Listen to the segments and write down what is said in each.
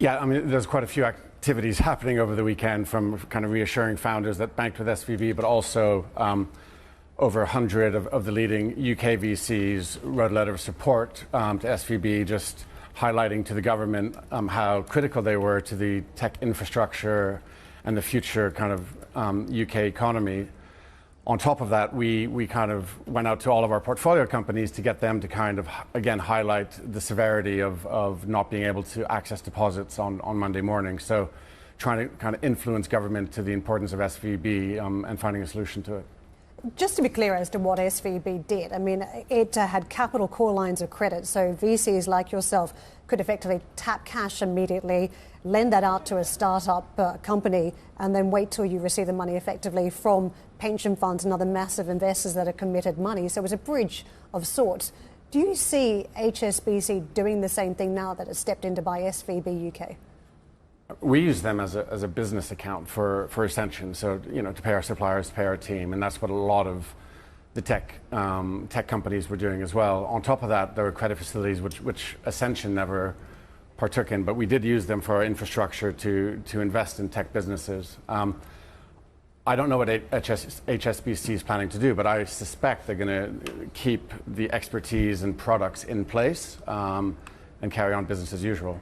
Yeah, I mean, there's quite a few activities happening over the weekend, from kind of reassuring founders that banked with SVB, but also over 100 of the leading UK VCs wrote a letter of support to SVB, just highlighting to the government how critical they were to the tech infrastructure and the future kind of UK economy. On top of that, we kind of went out to all of our portfolio companies to get them to kind of, again, highlight the severity of not being able to access deposits on Monday morning. So trying to kind of influence government to the importance of SVB and finding a solution to it. Just to be clear as to what SVB did, I mean, it had capital call lines of credit, so VCs like yourself could effectively tap cash immediately, lend that out to a startup company, and then wait till you receive the money effectively from pension funds and other massive investors that are committed money. So it was a bridge of sorts. Do you see HSBC doing the same thing now that it's stepped into by SVB UK? We use them as a business account for Ascension, so to pay our suppliers, to pay our team, and that's what a lot of the tech companies were doing as well. On top of that, there were credit facilities which Ascension never partook in, but we did use them for our infrastructure to invest in tech businesses. I don't know what HSBC is planning to do, but I suspect they're going to keep the expertise and products in place and carry on business as usual.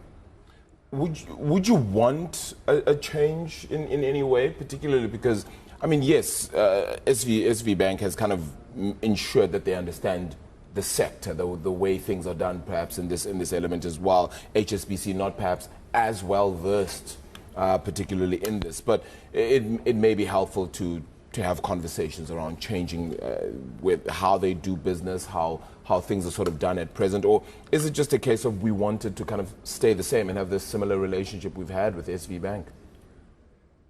Would you want a change in any way, particularly because, I mean, yes, SV Bank has kind of ensured that they understand the sector, the way things are done, perhaps in this element as well. HSBC not perhaps as well versed, particularly in this, but it may be helpful to have conversations around changing with how they do business, how things are sort of done at present, or is it just a case of we wanted to kind of stay the same and have this similar relationship we've had with SV Bank?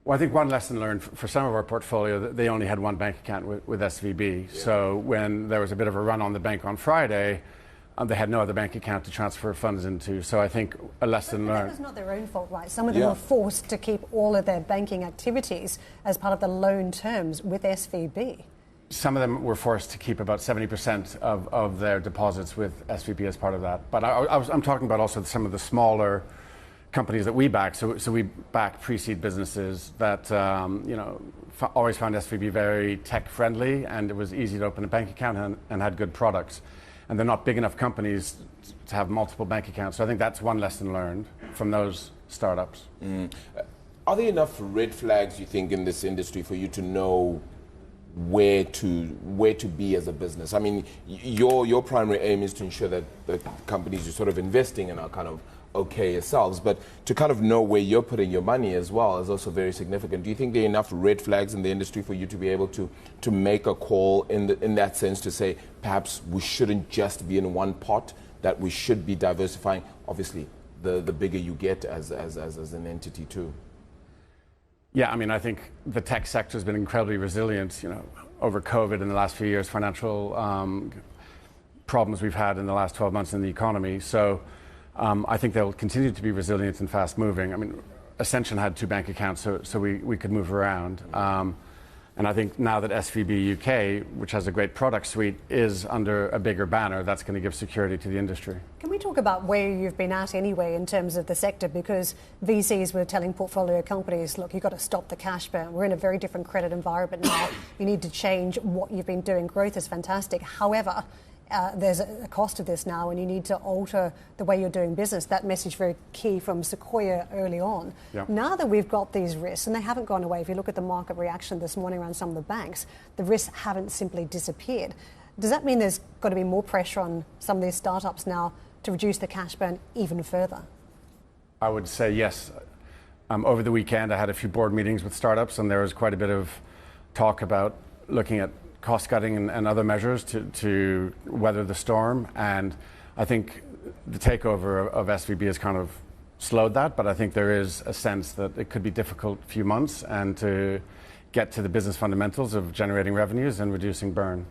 Well, I think one lesson learned for some of our portfolio, they only had one bank account with SVB. Yeah. So when there was a bit of a run on the bank on Friday, they had no other bank account to transfer funds into. So I think a lesson learned. That was not their own fault, right? Some of them were forced to keep all of their banking activities as part of the loan terms with SVB. Some of them were forced to keep about 70% of their deposits with SVB as part of that. But I'm talking about also some of the smaller companies that we back. So we back pre-seed businesses that always found SVB very tech friendly, and it was easy to open a bank account and had good products. And they're not big enough companies to have multiple bank accounts. So I think that's one lesson learned from those startups. Are there enough red flags, you think, in this industry for you to know where to be as a business? I mean, your primary aim is to ensure that the companies you're sort of investing in are kind of okay yourselves, but to kind of know where you're putting your money as well is also very significant. Do you think there are enough red flags in the industry for you to be able to make a call in that sense to say perhaps we shouldn't just be in one pot, that we should be diversifying? Obviously, the bigger you get as an entity too. Yeah, I mean, I think the tech sector has been incredibly resilient, over COVID in the last few years, financial problems we've had in the last 12 months in the economy. So I think they'll continue to be resilient and fast moving. I mean, Ascension had two bank accounts, so we could move around. And I think now that SVB UK, which has a great product suite, is under a bigger banner, that's going to give security to the industry. Can we talk about where you've been at anyway in terms of the sector? Because VCs were telling portfolio companies, look, you've got to stop the cash burn. We're in a very different credit environment now. You need to change what you've been doing. Growth is fantastic. However, there's a cost to this now, and you need to alter the way you're doing business. That message very key from Sequoia early on. Yep. Now that we've got these risks, and they haven't gone away, if you look at the market reaction this morning around some of the banks, the risks haven't simply disappeared. Does that mean there's got to be more pressure on some of these startups now to reduce the cash burn even further? I would say yes. Over the weekend, I had a few board meetings with startups, and there was quite a bit of talk about looking at cost cutting and other measures to weather the storm. And I think the takeover of SVB has kind of slowed that, but I think there is a sense that it could be difficult few months and to get to the business fundamentals of generating revenues and reducing burn.